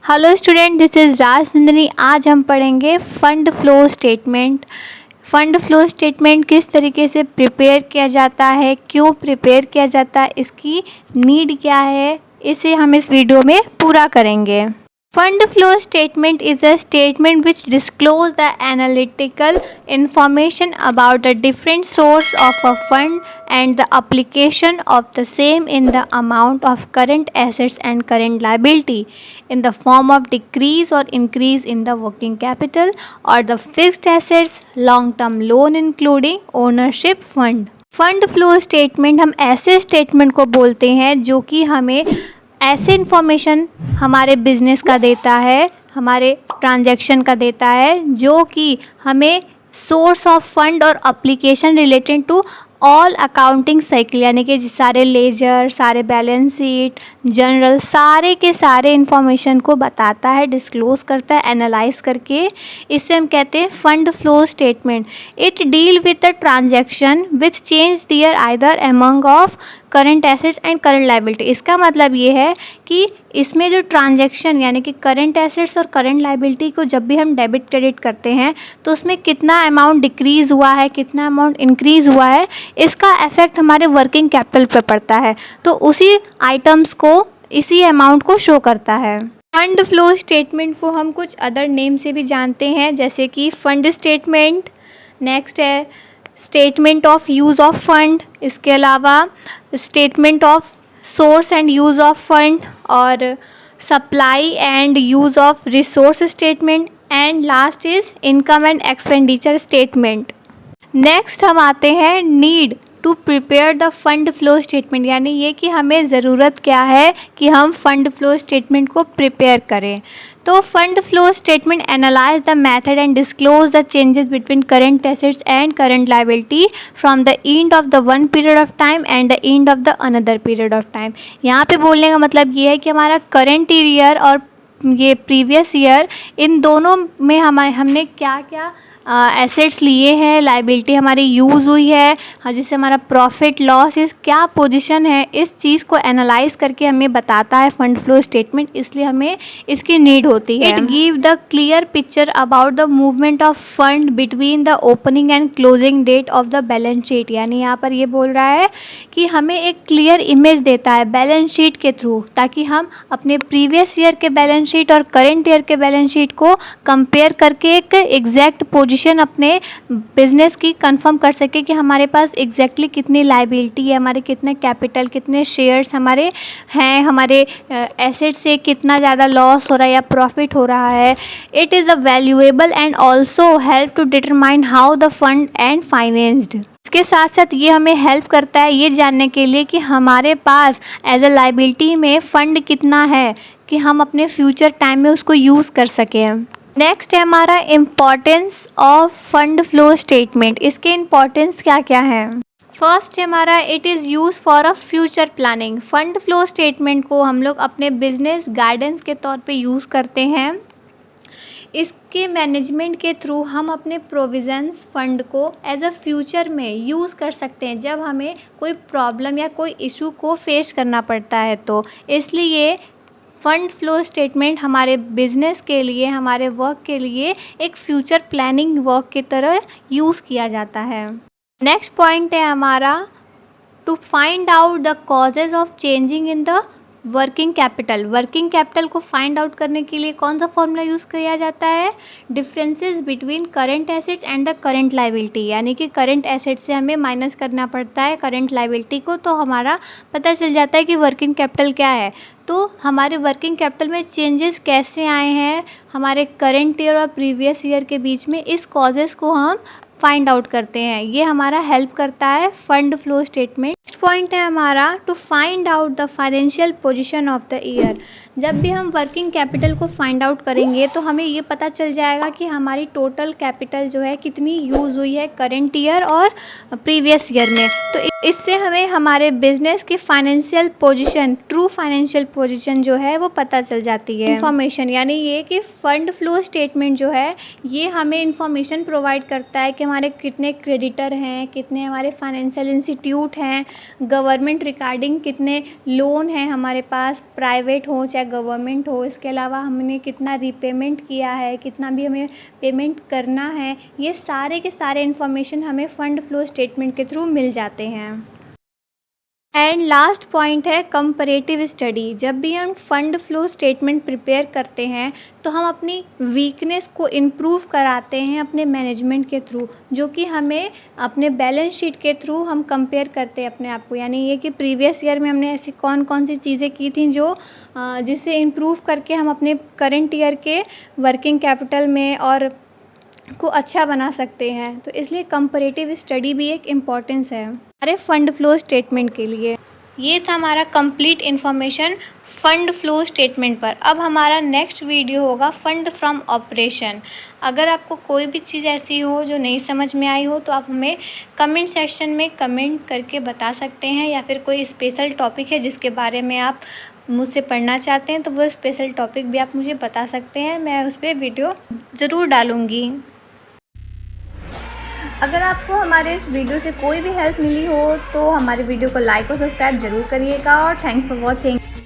Hello student, this is Rajnandini. आज हम पढ़ेंगे fund flow statement. Fund flow statement किस तरीके से प्रिपेयर किया जाता है, क्यों प्रिपेयर किया जाता है, इसकी नीड क्या है, इसे हम इस वीडियो में पूरा करेंगे। Fund flow statement is a statement which discloses the analytical information about the different source of a fund and the application of the same in the amount of current assets and current liability in the form of decrease or increase in the working capital or the fixed assets, long-term loan including ownership fund। Fund flow statement हम ऐसे statement को बोलते हैं जो कि हमें ऐसे information हमारे बिजनेस का देता है, हमारे ट्रांजैक्शन का देता है, जो कि हमें सोर्स ऑफ फंड और application related to all accounting cycle, यानी कि सारे लेजर, सारे बैलेंस शीट, जनरल, सारे के सारे इन्फॉर्मेशन को बताता है, डिस्क्लोज करता है एनालाइज करके। इससे हम कहते हैं fund flow statement. It deal with the transaction which change their either among of current assets and current liability. इसका मतलब ये है कि इसमें जो ट्रांजैक्शन यानी कि करंट एसेट्स और करंट लाइबिलिटी को जब भी हम डेबिट क्रेडिट करते हैं तो उसमें कितना अमाउंट डिक्रीज़ हुआ है, कितना अमाउंट इंक्रीज़ हुआ है, इसका इफेक्ट हमारे वर्किंग कैपिटल पे पड़ता है। तो उसी आइटम्स को, इसी अमाउंट को शो करता है। फंड फ्लो स्टेटमेंट को हम कुछ अदर नेम से भी जानते हैं, जैसे कि फंड स्टेटमेंट, नेक्स्ट है statement of use of fund, इसके अलावा statement of source and use of fund और supply and use of resource statement, and last is income and expenditure statement. Next हम आते हैं need to prepare the fund flow statement, यानी ये कि हमें ज़रूरत क्या है कि हम फंड फ्लो स्टेटमेंट को प्रिपेयर करें। तो fund flow statement analyse the method and disclose the changes between current assets and current liability from the end of the one period of time and the end of the another period of time. यहाँ पे बोलने का मतलब ये है कि हमारा current year और ये प्रीवियस ईयर, इन दोनों में हमने क्या क्या एसेट्स लिए हैं, लाइबिलिटी हमारी यूज़ हुई है, जिससे हमारा प्रॉफिट लॉस, इस क्या पोजीशन है, इस चीज़ को एनालाइज करके हमें बताता है फंड फ्लो स्टेटमेंट। इसलिए हमें इसकी नीड होती है। It give the clear picture about the movement of fund between the opening and closing date of the balance sheet, यानी यहाँ पर ये बोल रहा है कि हमें एक क्लियर इमेज देता है बैलेंस शीट के थ्रू, ताकि हम अपने प्रीवियस ईयर के बैलेंस शीट और करेंट ईयर के बैलेंस शीट को कंपेयर करके एक एग्जैक्ट पोजीशन अपने बिजनेस की कंफर्म कर सके कि हमारे पास एग्जैक्टली कितनी लाइबिलिटी है, हमारे कितने कैपिटल, कितने शेयर्स हमारे हैं, हमारे एसेट से कितना ज़्यादा लॉस हो रहा है या प्रॉफिट हो रहा है। It is a valuable and also help to determine how the fund and financed. इसके साथ साथ ये हमें हेल्प करता है ये जानने के लिए कि हमारे पास एज अ लाइबिलिटी में फंड कितना है कि हम अपने फ्यूचर टाइम में उसको यूज़ कर सकें। नेक्स्ट है हमारा importance of fund flow statement. इसके इम्पॉर्टेंस क्या क्या हैं? फर्स्ट है हमारा it is use for a future planning. Fund flow statement को हम लोग अपने बिजनेस गाइडेंस के तौर पे यूज़ करते हैं। इसके मैनेजमेंट के थ्रू हम अपने प्रोविज़न्स फंड को एज अ फ्यूचर में यूज़ कर सकते हैं जब हमें कोई प्रॉब्लम या कोई इशू को फेस करना पड़ता है। तो इसलिए फंड फ्लो स्टेटमेंट हमारे बिजनेस के लिए, हमारे वर्क के लिए एक फ्यूचर प्लानिंग वर्क की तरह यूज़ किया जाता है। नेक्स्ट पॉइंट है हमारा to find out the causes of changing in the working capital. Working capital को फाइंड आउट करने के लिए कौन सा फॉर्मूला यूज़ किया जाता है? Differences between current assets and the current liability, यानी कि करंट एसेट्स से हमें माइनस करना पड़ता है करंट लाइबिलिटी को, तो हमारा पता चल जाता है कि वर्किंग कैपिटल क्या है। तो हमारे वर्किंग कैपिटल में चेंजेस कैसे आए हैं हमारे करंट ईयर और प्रीवियस ईयर के बीच में, इस कॉजेज़ को हम फाइंड आउट करते हैं। ये हमारा हेल्प करता है fund flow statement. Next point है हमारा to find out the financial position of the year. जब भी हम वर्किंग कैपिटल को फाइंड आउट करेंगे तो हमें ये पता चल जाएगा कि हमारी टोटल कैपिटल जो है कितनी यूज़ हुई है करंट ईयर और प्रीवियस ईयर में। तो इससे हमें हमारे बिजनेस की financial position, true financial position जो है वो पता चल जाती है। इंफॉर्मेशन, यानी ये कि फंड फ्लो स्टेटमेंट जो है ये हमें इंफॉर्मेशन प्रोवाइड करता है कि हमारे कितने क्रेडिटर हैं, कितने हमारे फाइनेंशियल इंस्टीट्यूट हैं, गवर्नमेंट रिगार्डिंग कितने लोन हैं हमारे पास, प्राइवेट हो चाहे गवर्नमेंट हो, इसके अलावा हमने कितना रीपेमेंट किया है, कितना भी हमें पेमेंट करना है, ये सारे के सारे इन्फॉर्मेशन हमें फ़ंड फ्लो स्टेटमेंट के थ्रू मिल जाते हैं। एंड लास्ट पॉइंट है कंपैरेटिव स्टडी। जब भी हम फंड फ्लो स्टेटमेंट प्रिपेयर करते हैं तो हम अपनी वीकनेस को इम्प्रूव कराते हैं अपने मैनेजमेंट के थ्रू, जो कि हमें अपने बैलेंस शीट के थ्रू हम कंपेयर करते हैं अपने आप को। यानी ये कि प्रीवियस ईयर में हमने ऐसी कौन कौन सी चीज़ें की थी जो जिससे इम्प्रूव करके हम अपने करंट ईयर के वर्किंग कैपिटल में और को अच्छा बना सकते हैं। तो इसलिए कंपैरेटिव स्टडी भी एक इम्पॉर्टेंस है हमारे फ़ंड फ्लो स्टेटमेंट के लिए। ये था हमारा complete information fund flow statement पर। अब हमारा नेक्स्ट वीडियो होगा फ़ंड फ्रॉम ऑपरेशन। अगर आपको कोई भी चीज़ ऐसी हो जो नहीं समझ में आई हो तो आप हमें कमेंट सेक्शन में कमेंट करके बता सकते हैं, या फिर कोई स्पेशल टॉपिक है जिसके बारे में आप मुझसे पढ़ना चाहते हैं तो वो स्पेशल टॉपिक भी आप मुझे बता सकते हैं, मैं उस पर वीडियो ज़रूर डालूँगी। अगर आपको हमारे इस वीडियो से कोई भी हेल्प मिली हो तो हमारे वीडियो को लाइक और सब्सक्राइब जरूर करिएगा, और थैंक्स फॉर वॉचिंग।